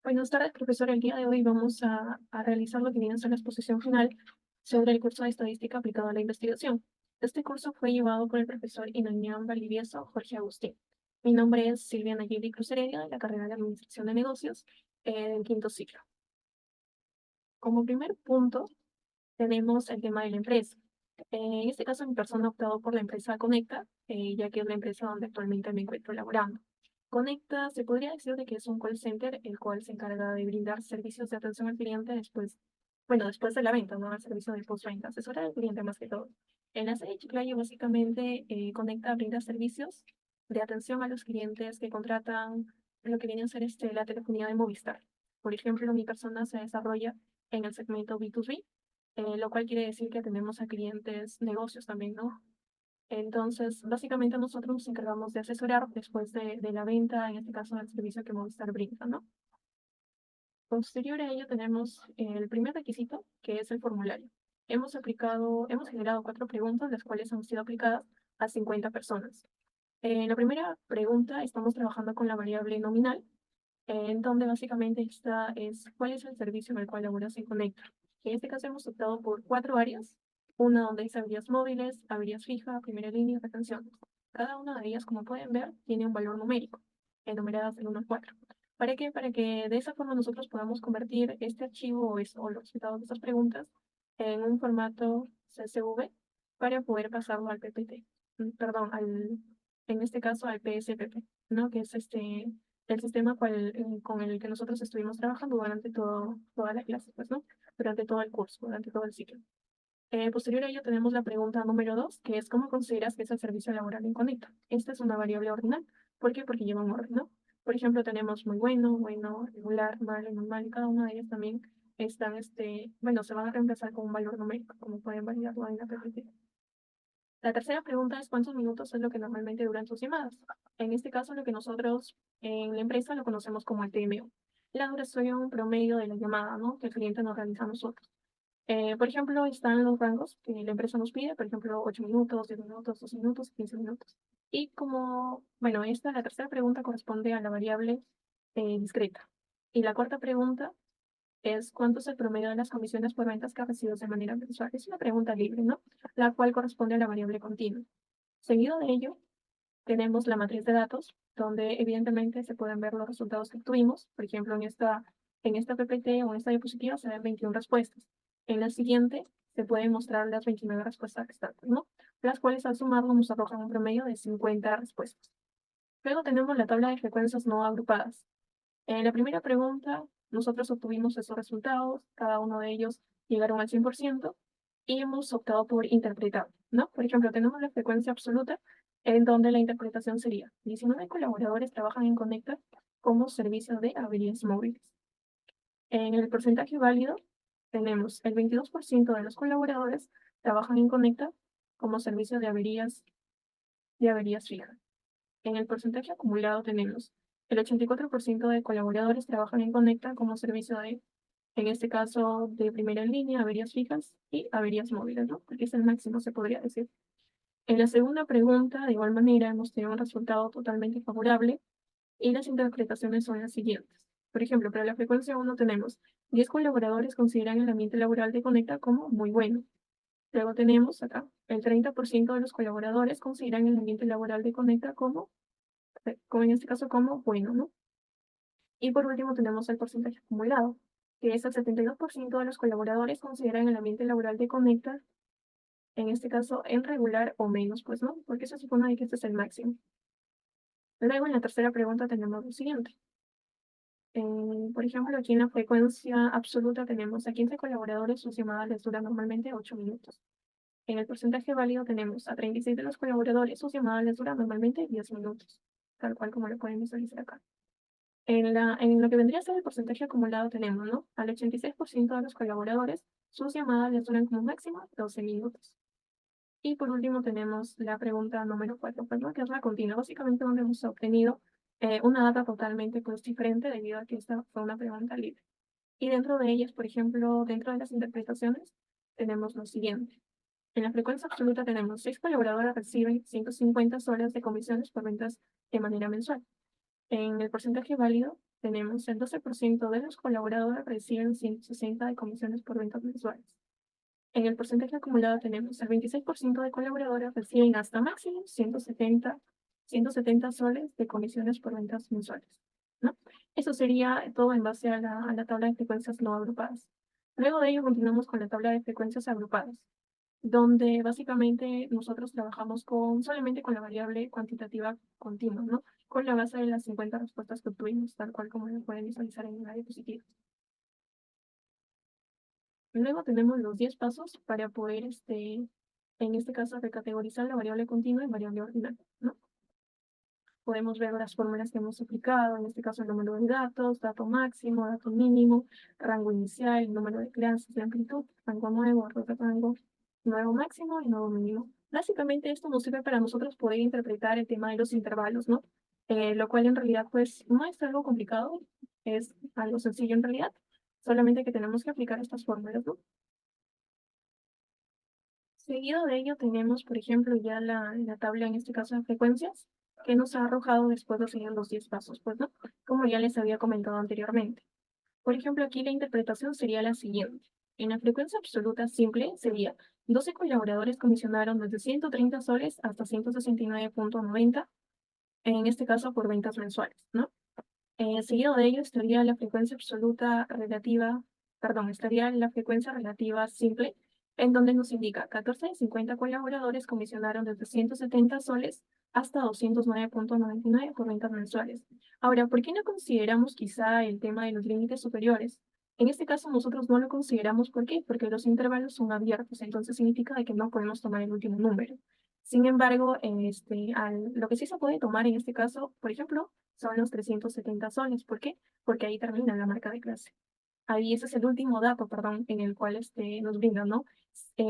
Buenas tardes, profesor. El día de hoy vamos a realizar lo que viene a ser la exposición final sobre el curso de Estadística aplicado a la investigación. Este curso fue llevado por el profesor Inanián Valdivieso Jorge Agustín. Mi nombre es Silvia Nayeli Cruz Heredia, de la carrera de Administración de Negocios, del quinto ciclo. Como primer punto, tenemos el tema de la empresa. En este caso, mi persona ha optado por la empresa Conecta, ya que es la empresa donde actualmente me encuentro laborando. Conecta se podría decir de que es un call center el cual se encarga de brindar servicios de atención al cliente después de la venta, ¿no? El servicio de postventa, asesorar al cliente más que todo. En la sede de Chiclayo, básicamente, Conecta brinda servicios de atención a los clientes que contratan lo que viene a ser la telefonía de Movistar. Por ejemplo, mi persona se desarrolla en el segmento B2B, lo cual quiere decir que tenemos a clientes, negocios también, ¿no? Entonces, básicamente nosotros nos encargamos de asesorar después de la venta, en este caso del servicio que Movistar brinda, ¿no? Posterior a ello tenemos el primer requisito, que es el formulario. Hemos generado 4 preguntas, las cuales han sido aplicadas a 50 personas. En la primera pregunta estamos trabajando con la variable nominal, en donde básicamente esta es cuál es el servicio en el cual Laura se conecta. En este caso hemos optado por 4 áreas, una donde dice averías móviles, averías fijas, primera línea y retenciones. Cada una de ellas, como pueden ver, tiene un valor numérico, enumeradas del 1 al 4. ¿Para qué? Para que de esa forma nosotros podamos convertir este archivo o los resultados de estas preguntas en un formato CSV para poder pasarlo al PPT, perdón, en este caso al PSPP, ¿no? Que es el sistema con el que nosotros estuvimos trabajando durante toda la clase, pues, ¿no? Durante todo el curso, durante todo el ciclo. Posterior a ello tenemos la pregunta número 2, que es ¿cómo consideras que es el servicio laboral en Conecta? Esta es una variable ordinal. ¿Por qué? Porque lleva un orden, ¿no? Por ejemplo, tenemos muy bueno, bueno, regular, malo, normal, y cada una de ellas también se van a reemplazar con un valor numérico, como pueden validarlo en la PPT. La tercera pregunta es ¿cuántos minutos es lo que normalmente duran tus llamadas? En este caso, lo que nosotros en la empresa lo conocemos como el TMO, la duración promedio de la llamada, ¿no? Que el cliente nos realiza a nosotros. Por ejemplo, están los rangos que la empresa nos pide, por ejemplo, 8 minutos, 10 minutos, 12 minutos, 15 minutos. Y la tercera pregunta corresponde a la variable discreta. Y la cuarta pregunta es ¿cuánto es el promedio de las comisiones por ventas que recibes de manera mensual? Es una pregunta libre, ¿no? La cual corresponde a la variable continua. Seguido de ello, tenemos la matriz de datos, donde evidentemente se pueden ver los resultados que obtuvimos. Por ejemplo, en esta PPT o en esta diapositiva se ven 21 respuestas. En la siguiente se pueden mostrar las 29 respuestas restantes, ¿no? Las cuales al sumarlo nos arrojan un promedio de 50 respuestas. Luego tenemos la tabla de frecuencias no agrupadas. En la primera pregunta, nosotros obtuvimos esos resultados, cada uno de ellos llegaron al 100% y hemos optado por interpretar, ¿no? Por ejemplo, tenemos la frecuencia absoluta, en donde la interpretación sería 19 colaboradores trabajan en Conecta como servicio de averías móviles. En el porcentaje válido, tenemos el 22% de los colaboradores trabajan en Conecta como servicio de averías fijas. En el porcentaje acumulado tenemos el 84% de colaboradores trabajan en Conecta como servicio en este caso, de primera línea, averías fijas y averías móviles, ¿no? Porque es el máximo, se podría decir. En la segunda pregunta, de igual manera, hemos tenido un resultado totalmente favorable y las interpretaciones son las siguientes. Por ejemplo, para la frecuencia 1 tenemos 10 colaboradores consideran el ambiente laboral de Conecta como muy bueno. Luego tenemos acá, el 30% de los colaboradores consideran el ambiente laboral de Conecta como en este caso como bueno, ¿no? Y por último tenemos el porcentaje acumulado, que es el 72% de los colaboradores consideran el ambiente laboral de Conecta, en este caso en regular o menos, pues no, porque se supone que este es el máximo. Luego en la tercera pregunta tenemos lo siguiente. Por ejemplo, aquí en la frecuencia absoluta tenemos a 15 colaboradores, sus llamadas les duran normalmente 8 minutos. En el porcentaje válido tenemos a 36 de los colaboradores, sus llamadas les duran normalmente 10 minutos, tal cual como lo pueden visualizar acá. En lo que vendría a ser el porcentaje acumulado tenemos, ¿no? Al 86% de los colaboradores, sus llamadas les duran como máximo 12 minutos. Y por último tenemos la pregunta número 4, pues, ¿no? Que es la continua, básicamente donde hemos obtenido una data totalmente pues, diferente debido a que esta fue una pregunta libre. Y dentro de ellas, por ejemplo, dentro de las interpretaciones, tenemos lo siguiente. En la frecuencia absoluta tenemos 6 colaboradores reciben 150 horas de comisiones por ventas de manera mensual. En el porcentaje válido tenemos el 12% de los colaboradores reciben 160 de comisiones por ventas mensuales. En el porcentaje acumulado tenemos el 26% de colaboradores reciben hasta máximo 170 soles de comisiones por ventas mensuales, ¿no? Eso sería todo en base a la tabla de frecuencias no agrupadas. Luego de ello continuamos con la tabla de frecuencias agrupadas, donde básicamente nosotros trabajamos solamente con la variable cuantitativa continua, ¿no? Con la base de las 50 respuestas que obtuvimos, tal cual como lo pueden visualizar en la diapositiva. Luego tenemos los 10 pasos para poder, en este caso, recategorizar la variable continua en variable ordinal, ¿no? Podemos ver las fórmulas que hemos aplicado, en este caso el número de datos, dato máximo, dato mínimo, rango inicial, número de clases, de amplitud, rango nuevo, rango nuevo máximo y nuevo mínimo. Básicamente esto nos sirve para nosotros poder interpretar el tema de los intervalos, ¿no? Lo cual en realidad pues no es algo complicado, es algo sencillo en realidad, solamente que tenemos que aplicar estas fórmulas, ¿no? Seguido de ello tenemos, por ejemplo, ya la tabla, en este caso de frecuencias, que nos ha arrojado después de seguir los 10 pasos, pues, ¿no? Como ya les había comentado anteriormente. Por ejemplo, aquí la interpretación sería la siguiente. En la frecuencia absoluta simple sería 12 colaboradores comisionaron desde 130 soles hasta 169,90, en este caso por ventas mensuales, ¿no? Seguido de ello estaría la frecuencia absoluta relativa, perdón, estaría la frecuencia relativa simple, en donde nos indica 14 de 50 colaboradores comisionaron desde 170 soles hasta 209,99 por ventas mensuales. Ahora, ¿por qué no consideramos quizá el tema de los límites superiores? En este caso nosotros no lo consideramos, ¿por qué? Porque los intervalos son abiertos, entonces significa de que no podemos tomar el último número. Sin embargo, lo que sí se puede tomar en este caso, por ejemplo, son los 370 soles. ¿Por qué? Porque ahí termina la marca de clase. Ahí ese es el último dato, perdón, en el cual nos brinda, ¿no?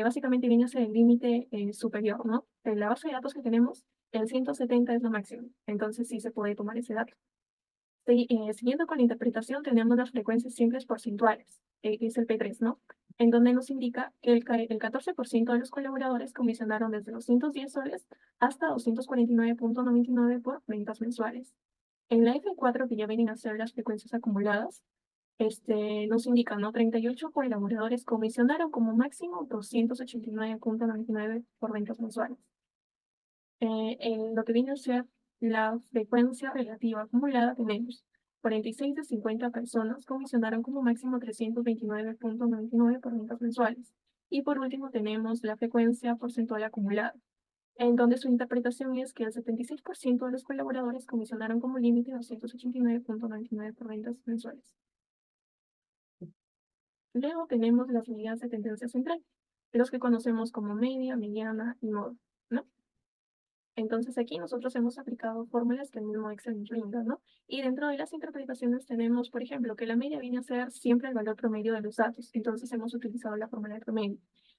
Básicamente viene a ser el límite superior, ¿no? En la base de datos que tenemos, el 170 es lo máximo. Entonces sí se puede tomar ese dato. Siguiendo con la interpretación, tenemos las frecuencias simples porcentuales, que es el P3, ¿no? En donde nos indica que el 14% de los colaboradores comisionaron desde los 110 soles hasta 249,99 por ventas mensuales. En la F4, que ya vienen a ser las frecuencias acumuladas, nos indica, ¿no? 38 colaboradores comisionaron como máximo 289,99 por ventas mensuales. En lo que viene a ser la frecuencia relativa acumulada, tenemos 46 de 50 personas comisionaron como máximo 329,99 por ventas mensuales. Y por último tenemos la frecuencia porcentual acumulada, en donde su interpretación es que el 76% de los colaboradores comisionaron como límite 289,99 por ventas mensuales. Luego tenemos las medidas de tendencia central, los que conocemos como media, mediana y modo, ¿no? Entonces aquí nosotros hemos aplicado fórmulas que el mismo Excel nos brinda, ¿no? Y dentro de las interpretaciones tenemos, por ejemplo, que la media viene a ser siempre el valor promedio de los datos. Entonces hemos utilizado la fórmula de promedio.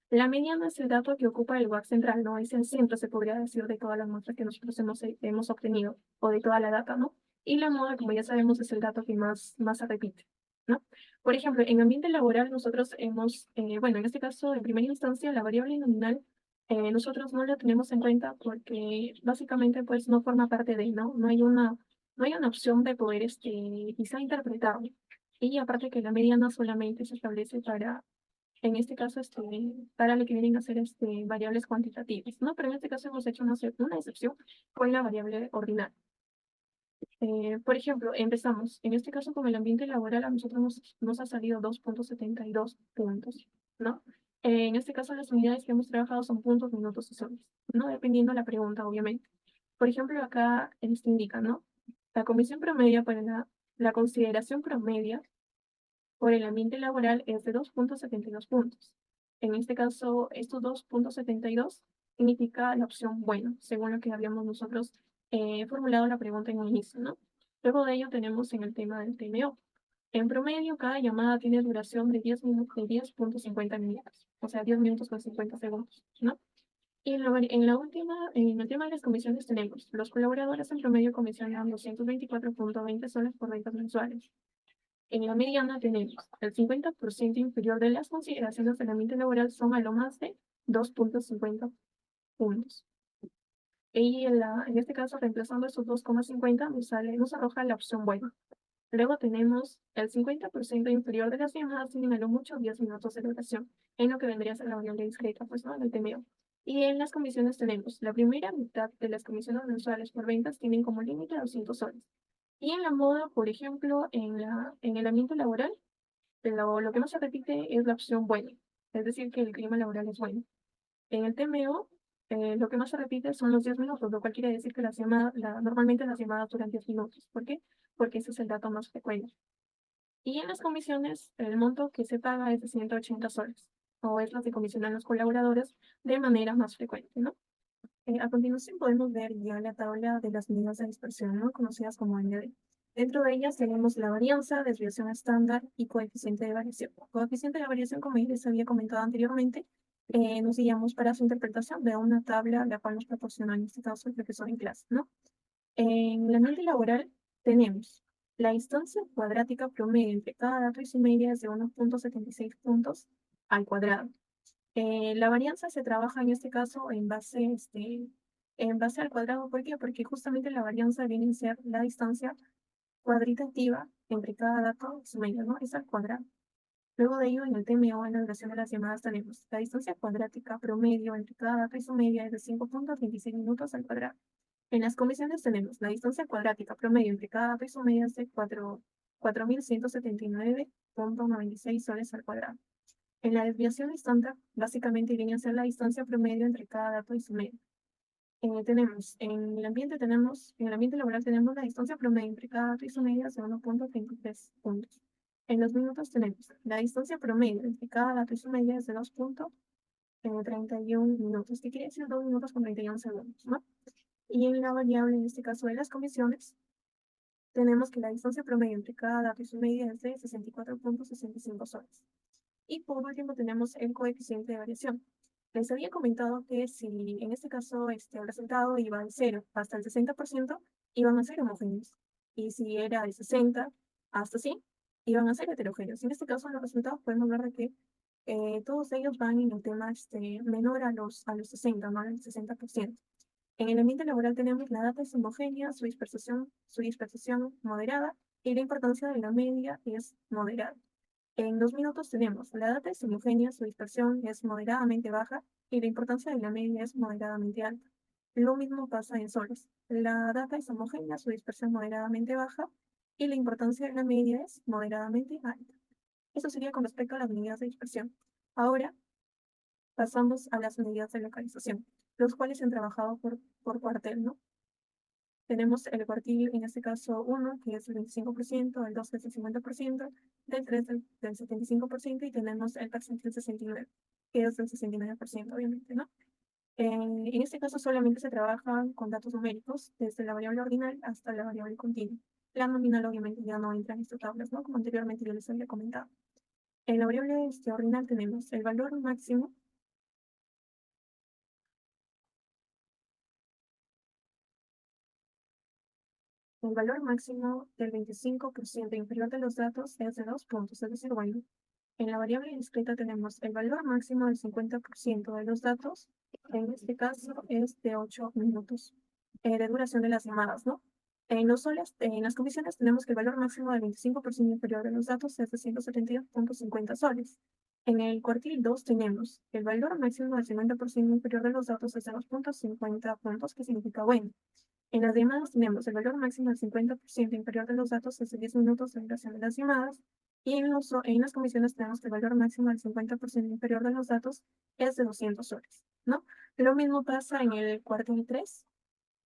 La mediana es el dato que ocupa el WAC central, ¿no? Es el centro, se podría decir, de todas las muestras que nosotros hemos obtenido o de toda la data, ¿no? Y la moda, como ya sabemos, es el dato que más se repite, ¿no? Por ejemplo, en ambiente laboral nosotros hemos, bueno, en este caso, en primera instancia, la variable nominal nosotros no lo tenemos en cuenta porque básicamente pues no forma parte de, ¿no? No hay una opción de poder quizá interpretarlo. Y aparte que la mediana solamente se establece para, en este caso, para lo que vienen a ser variables cuantitativas, ¿no? Pero en este caso hemos hecho una excepción con la variable ordinal. Por ejemplo, empezamos. En este caso, con el ambiente laboral, a nosotros nos ha salido 2,72 puntos, ¿no? En este caso, las unidades que hemos trabajado son puntos, minutos y soles, ¿no? Dependiendo de la pregunta, obviamente. Por ejemplo, acá indica, ¿no? La comisión promedia para la consideración promedia por el ambiente laboral es de 2,72 puntos. En este caso, estos 2,72 significa la opción bueno, según lo que habíamos nosotros formulado la pregunta en un inicio, ¿no? Luego de ello tenemos en el tema del TMO. En promedio, cada llamada tiene duración de 10 minutos, de 10,50 minutos, o sea, 10 minutos con 50 segundos, ¿no? Y en el tema de las comisiones tenemos, los colaboradores en promedio comisionan 224,20 soles por ventas mensuales. En la mediana tenemos el 50% inferior de las consideraciones del ambiente laboral son a lo más de 2,50 puntos. Y en este caso, reemplazando esos 2,50, nos arroja la opción buena. Luego tenemos el 50% inferior de las llamadas tienen a lo mucho 10 minutos de duración, en lo que vendría a ser la variable discreta, pues, ¿no? En el TMO. Y en las comisiones tenemos la primera mitad de las comisiones mensuales por ventas tienen como límite 200 soles. Y en la moda, por ejemplo, en el ambiente laboral, lo que no se repite es la opción buena, es decir, que el clima laboral es bueno. En el TMO, lo que más se repite son los 10 minutos, lo cual quiere decir que normalmente las llamadas duran 10 minutos. ¿Por qué? Porque ese es el dato más frecuente. Y en las comisiones, el monto que se paga es de 180 soles, o es lo que comisionan los colaboradores de manera más frecuente, ¿no? A continuación podemos ver ya la tabla de las medidas de dispersión, ¿no? Conocidas como ND. Dentro de ellas tenemos la varianza, desviación estándar y coeficiente de variación. Coeficiente de variación, como ya les había comentado anteriormente, nos guiamos para su interpretación de una tabla la cual nos proporciona en este caso el profesor en clase, ¿no? En el ambiente laboral tenemos la distancia cuadrática promedio entre cada dato y su media es de 1,76 puntos al cuadrado. La varianza se trabaja en este caso en base al cuadrado. ¿Por qué? Porque justamente la varianza viene a ser la distancia cuadritativa entre cada dato y su media, ¿no? Es al cuadrado. Luego de ello, en el TMO, en la duración de las llamadas, tenemos la distancia cuadrática promedio entre cada dato y su media es de 5,26 minutos al cuadrado. En las comisiones tenemos la distancia cuadrática promedio entre cada dato y su media es de 4.179,96 soles al cuadrado. En la desviación estándar, básicamente viene a ser la distancia promedio entre cada dato y su media. En el ambiente laboral tenemos la distancia promedio entre cada dato y su media de 1,33 puntos. En los minutos tenemos la distancia promedio entre cada dato y su media es de 2,31 minutos, que quiere decir 2 minutos con 31 segundos, ¿no? Y en la variable, en este caso de las comisiones, tenemos que la distancia promedio entre cada dato y su media es de 64,65 soles. Y por último tenemos el coeficiente de variación. Les había comentado que si en este caso el resultado iba de 0 hasta el 60%, iban a ser homogéneos. Y si era de 60 hasta 100, iban a ser heterogéneos. En este caso, los resultados podemos ver de que todos ellos van en el tema menor a los 60, ¿no? Al 60%. En el ambiente laboral tenemos la data es homogénea, su dispersión moderada y la importancia de la media es moderada. En 2 minutos tenemos la data es homogénea, su dispersión es moderadamente baja y la importancia de la media es moderadamente alta. Lo mismo pasa en soles. La data es homogénea, su dispersión moderadamente baja y la importancia de la media es moderadamente alta. Eso sería con respecto a las medidas de dispersión. Ahora pasamos a las medidas de localización, los cuales se han trabajado por cuartel, ¿no? Tenemos el cuartil, en este caso 1, que es el 25%, el 2, que es el 50%, del 3 del 75%, y tenemos el percentil 69, que es del 69%, obviamente, ¿no? En este caso solamente se trabaja con datos numéricos, desde la variable ordinal hasta la variable continua. La nominal obviamente ya no entra en estas tablas, ¿no? Como anteriormente yo les había comentado. En la variable ordinal tenemos el valor máximo. El valor máximo del 25% inferior de los datos es de 2 puntos, es decir, bueno, en la variable discreta tenemos el valor máximo del 50% de los datos, en este caso es de 8 minutos de duración de las llamadas, ¿no? En las comisiones tenemos que el valor máximo del 25% inferior de los datos es de 172,50 soles. En el cuartil 2 tenemos el valor máximo del 50% inferior de los datos es de 2,50 puntos, que significa bueno. En las llamadas tenemos el valor máximo del 50% inferior de los datos es de 10 minutos de duración de las llamadas. Y en las comisiones tenemos que el valor máximo del 50% inferior de los datos es de 200 soles, ¿no? Lo mismo pasa en el cuartil 3,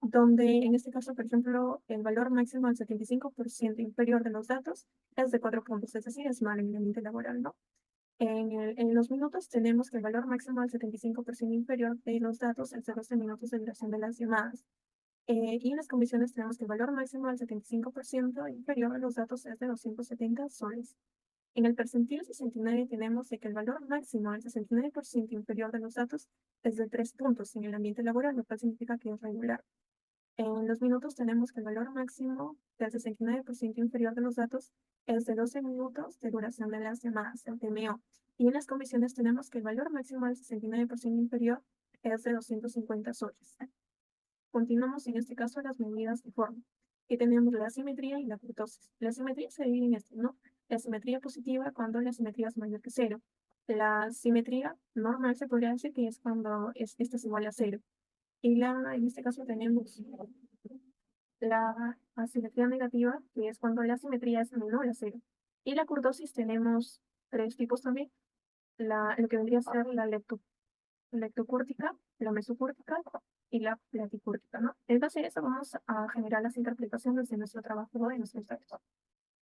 donde en este caso, por ejemplo, el valor máximo del 75% inferior de los datos es de 4 puntos, es decir, es mal en el ambiente laboral, ¿no? En los minutos tenemos que el valor máximo del 75% inferior de los datos es de 12 minutos de duración de las llamadas. Y en las comisiones tenemos que el valor máximo del 75% inferior a los datos es de 270 soles. En el percentil 69 tenemos de que el valor máximo del 69% inferior de los datos es de 3 puntos en el ambiente laboral, lo cual significa que es regular. En los minutos tenemos que el valor máximo del 69% inferior de los datos es de 12 minutos de duración de las llamadas, el TMO. Y en las comisiones tenemos que el valor máximo del 69% inferior es de 250 soles. continuamos en este caso las medidas de forma, que tenemos la simetría y la kurtosis. La simetría se divide en esto, ¿no? La simetría positiva cuando la simetría es mayor que cero. La simetría normal se podría decir que es cuando esta es igual a cero. Y en este caso tenemos la asimetría negativa, que es cuando la simetría es menor a cero. Y la kurtosis tenemos tres tipos también. Lo que vendría a ser la lectocúrtica, la mesocúrtica y la platicúrtica, ¿no? En base a eso vamos a generar las interpretaciones de nuestro trabajo de nuestros datos.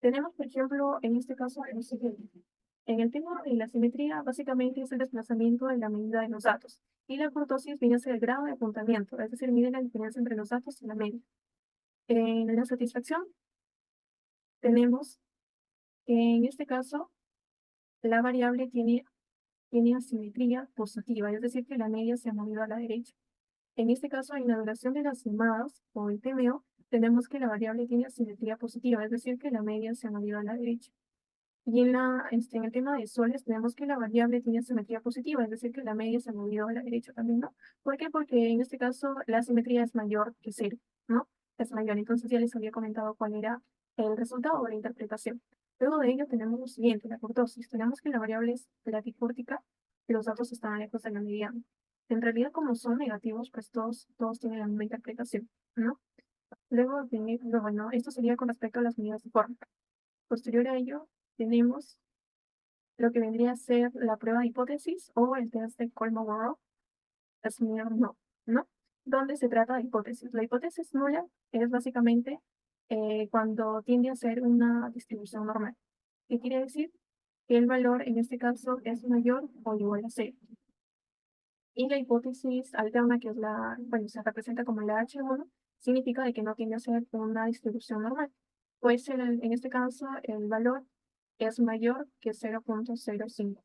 Tenemos, por ejemplo, en este caso, el siguiente. En el tema de la simetría, básicamente es el desplazamiento de la medida de los datos. Y la kurtosis viene a ser el grado de apuntamiento, es decir, mide la diferencia entre los datos y la media. En la satisfacción tenemos que en este caso la variable tiene asimetría positiva, es decir, que la media se ha movido a la derecha. En este caso, en la duración de las llamadas o el TMO, tenemos que la variable tiene asimetría positiva, es decir, que la media se ha movido a la derecha. Y en el tema de soles, tenemos que la variable tiene asimetría positiva, es decir, que la media se ha movido a la derecha también, ¿no? ¿Por qué? Porque en este caso la asimetría es mayor que cero, ¿no? Es mayor. Entonces ya les había comentado cuál era el resultado de la interpretación. Luego de ello tenemos lo siguiente, la kurtosis. Tenemos que la variable es platicúrtica, los datos están lejos de la mediana. En realidad, como son negativos, pues todos tienen la misma interpretación, ¿no? Bueno, esto sería con respecto a las medidas de forma. Posterior a ello, tenemos lo que vendría a ser la prueba de hipótesis o el test de Kolmogorov, Smear no, ¿no? Donde se trata de hipótesis. La hipótesis nula es básicamente cuando tiende a ser una distribución normal. ¿Qué quiere decir? Que el valor en este caso es mayor o igual a cero. Y la hipótesis alterna, que es bueno, se representa como la H1, significa de que no tiende a ser una distribución normal. Pues en este caso el valor es mayor que 0.05,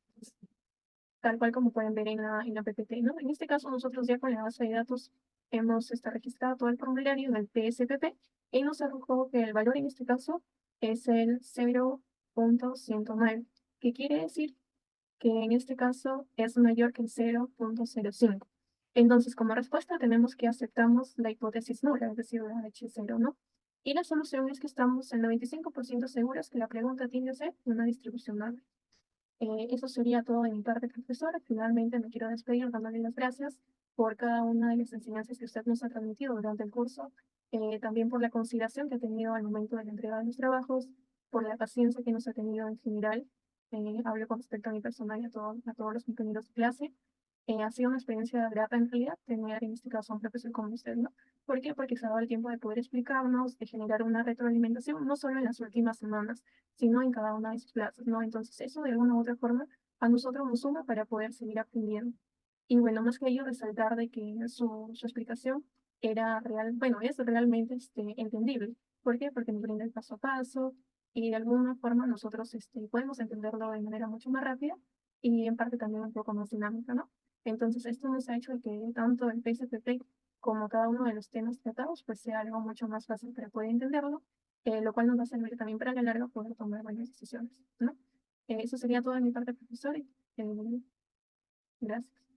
tal cual como pueden ver en la PPT, ¿no? En este caso nosotros ya con la base de datos hemos registrado todo el formulario del PSPP y nos arrojó que el valor en este caso es el 0.109, que quiere decir que en este caso es mayor que el 0.05. Entonces, como respuesta tenemos que aceptamos la hipótesis nula, es decir, la H0, ¿no? Y la solución es que estamos en 95% seguros que la pregunta tiene que ser una distribución normal. Eso sería todo de mi parte, profesora. Finalmente me quiero despedir dándole las gracias por cada una de las enseñanzas que usted nos ha transmitido durante el curso, también por la consideración que ha tenido al momento de la entrega de los trabajos, por la paciencia que nos ha tenido en general. Hablo con respecto a mi personal y a todos los compañeros de clase. Ha sido una experiencia grata en realidad tener en este caso a un profesor como usted, ¿no? ¿Por qué? Porque se ha dado el tiempo de poder explicarnos, de generar una retroalimentación, no solo en las últimas semanas, sino en cada una de sus clases, ¿no? Entonces eso de alguna u otra forma a nosotros nos suma para poder seguir aprendiendo. Y bueno, más que ello, resaltar de que su explicación era real, bueno, es realmente entendible. ¿Por qué? Porque nos brinda el paso a paso y de alguna forma nosotros podemos entenderlo de manera mucho más rápida y en parte también un poco más dinámica, ¿no? Entonces esto nos ha hecho que tanto el PSPP como cada uno de los temas tratados pues sea algo mucho más fácil para poder entenderlo, lo cual nos va a servir también para a la larga poder tomar buenas decisiones, ¿no? Eso sería todo de mi parte, profesor. Gracias.